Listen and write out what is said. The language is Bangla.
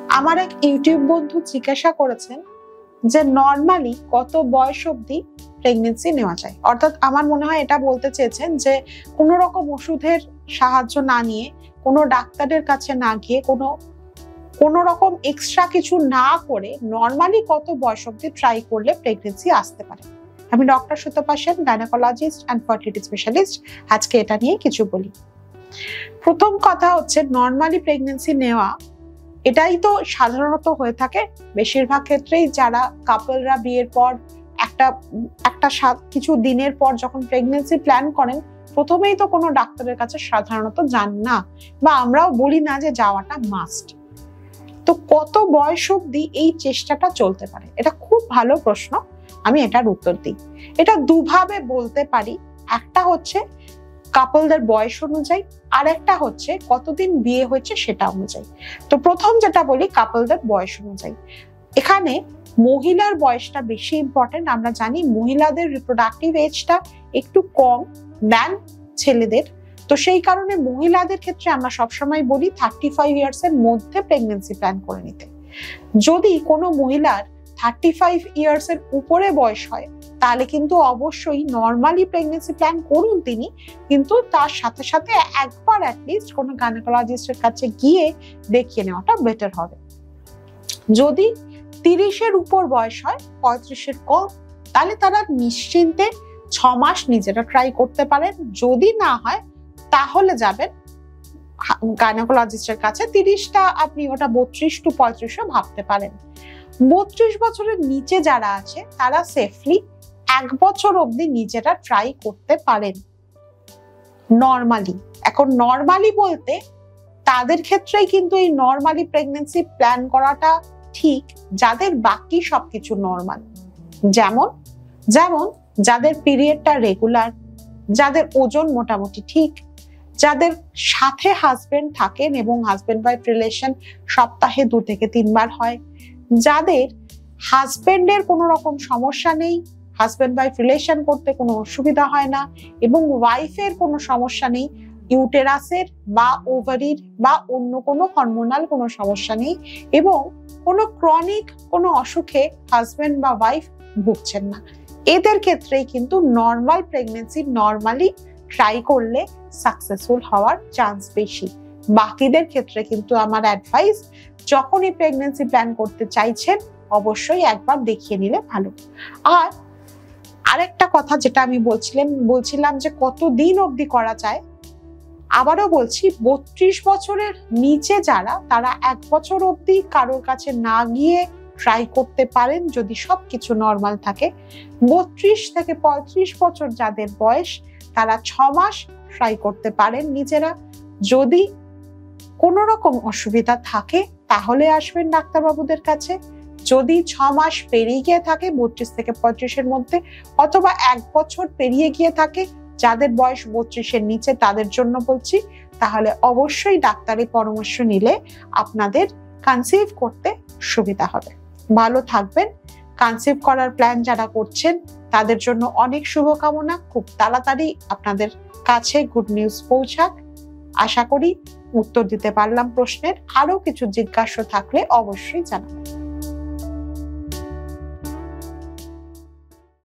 আমার এক ইউটিউব বন্ধু জিজ্ঞাসা করেছেন যে নর্মালি কত বয়স অবধি প্রেগনেন্সি নেওয়া যায়, অর্থাৎ আমার মনে হয় এটা বলতে চেয়েছেন যে কোনো রকম ওষুধের সাহায্য না নিয়ে, কোনো ডাক্তারের কাছে না গিয়ে, কোনো রকম এক্সট্রা কিছু না করে নর্মালি কত বয়স অবধি ট্রাই করলে প্রেগনেন্সি আসতে পারে। আমি doctor Sutapa Sen, gynaecologist and fertility specialist. আজকে এটা নিয়ে কিছু বলি। প্রথম কথা হচ্ছে, নর্মালি প্রেগনেন্সি নেওয়া এটাই তো সাধারণত হয়ে থাকে বেশিরভাগ ক্ষেত্রেই। যারা কাপলরা বিয়ের পর একটা কিছু দিনের পর যখন প্রেগনেন্সি প্ল্যান করেন, প্রথমেই তো কোনো ডাক্তারের কাছে সাধারণত যান না, বা আমরাও বলি না যে যাওয়াটা মাস্ট। তো কত বয়স অবধি এই চেষ্টাটা চলতে পারে? এটা খুব ভালো প্রশ্ন। আমি এটার উত্তর দিই। এটা দুভাবে বলতে পারি। একটা হচ্ছে কাপলদের বয়স অনুযায়ী, আর একটা হচ্ছে কতদিন বিয়ে হয়েছে সেটা অনুযায়ী। তো প্রথম যেটা বলি, কাপলদের বয়স অনুযায়ী। এখানে মহিলার বয়সটা বেশি ইম্পর্টেন্ট। আমরা জানি মহিলাদের রিপ্রোডাক্টিভ এজটা একটু কম দেন ছেলেদের। তো সেই কারণে মহিলাদের ক্ষেত্রে আমরা সবসময় বলি 35 ইয়ার্স এর মধ্যে প্রেগনেন্সি প্ল্যান করে নিতে। যদি কোনো মহিলার 35 ইয়ার্স এর উপরে বয়স হয়, তাহলে কিন্তু অবশ্যই নর্মালি প্রেগনেন্সি প্ল্যান করুন তিনি, কিন্তু তার সাথে সাথে একবার অ্যাটলিস্ট কোনো গাইনোকোলজিস্টের কাছে গিয়ে দেখিয়ে নেওয়াটা বেটার হবে। যদি 30 এর উপর বয়স হয়, 35 এর কম, তাহলে তারা নিশ্চিন্তে 6 মাস নিজেরা ট্রাই করতে পারেন। যদি না হয় তাহলে যাবেন গাইনোকোলজিস্টের কাছে। 30টা আপনি ওটা 32 to 35 ভাবতে পারেন। 32 বছরের নিচে যারা আছে তারা সেফলি 1 বছর অবধি নিজেরা ট্রাই করতে পারেন নর্মালি। এখন নর্মালি বলতে তাদের ক্ষেত্রেই কিন্তু এই নর্মালি প্রেগনেন্সি প্ল্যান করাটা ঠিক যাদের বাকি সবকিছু নর্মাল। যেমন যাদের পিরিয়ডটা রেগুলার, যাদের ওজন মোটামুটি ঠিক, যাদের সাথে হাজবেন্ড থাকেন এবং হাজবেন্ড ওয়াইফ রিলেশন সপ্তাহে 2 থেকে 3 বার হয়, যাদের হাজবেন্ডের কোনো রকম সমস্যা নেই, হাজবেন্ড ওয়াইফ রিলেশন করতে কোনো অসুবিধা হয় না, এবং ওয়াইফের কোনো সমস্যা নেই, ইউটেরাসের বা ওভারির বা অন্য কোনো হরমোনাল কোনো সমস্যা নেই, এবং কোনো ক্রনিক কোনো অসুখে হাজবেন্ড বা ওয়াইফ ভুগছেন না, এদের ক্ষেত্রেই কিন্তু নর্মাল প্রেগনেন্সি নর্মালি ট্রাই করলে সাকসেসফুল হওয়ার চান্স বেশি। বাকিদের ক্ষেত্রে কিন্তু আমার অ্যাডভাইস, যখনই প্রেগনেন্সি প্ল্যান করতে চাইছেন অবশ্যই একবার দেখিয়ে নিলে ভালো। আর আরেকটা কথা যেটা আমি বলছিলাম যে কতদিন অবধি করা যায়, আবারও বলছি 32 বছরের নিচে যারা, তারা 1 বছর অবধি কারোর কাছে না গিয়ে ট্রাই করতে পারেন যদি সবকিছু নর্মাল থাকে। 32 থেকে 35 বছর যাদের বয়স, তারা 6 মাস ট্রাই করতে পারেন নিজেরা। যদি কোনো রকম অসুবিধা থাকে তাহলে আসবেন ডাক্তারবাবুদের কাছে। যদি 6 মাস পেরিয়ে গিয়ে থাকে 32 থেকে 35 এর মধ্যে, অথবা 1 বছর পেরিয়ে গিয়ে থাকে, যাদের বয়স 32 এর নিচে তাদের জন্য বলছি, তাহলে অবশ্যই ডাক্তারের পরামর্শ নিলে আপনাদের কনসিভ করতে সুবিধা হবে। ভালো থাকবেন। কনসিভ করার প্ল্যান যারা করছেন তাদের জন্য অনেক শুভকামনা। খুব তাড়াতাড়ি আপনাদের কাছে গুড নিউজ পৌঁছাক। আশা করি উত্তর দিতে পারলাম প্রশ্নের। আরো কিছু জিজ্ঞাসা থাকলে অবশ্যই জানাবেন।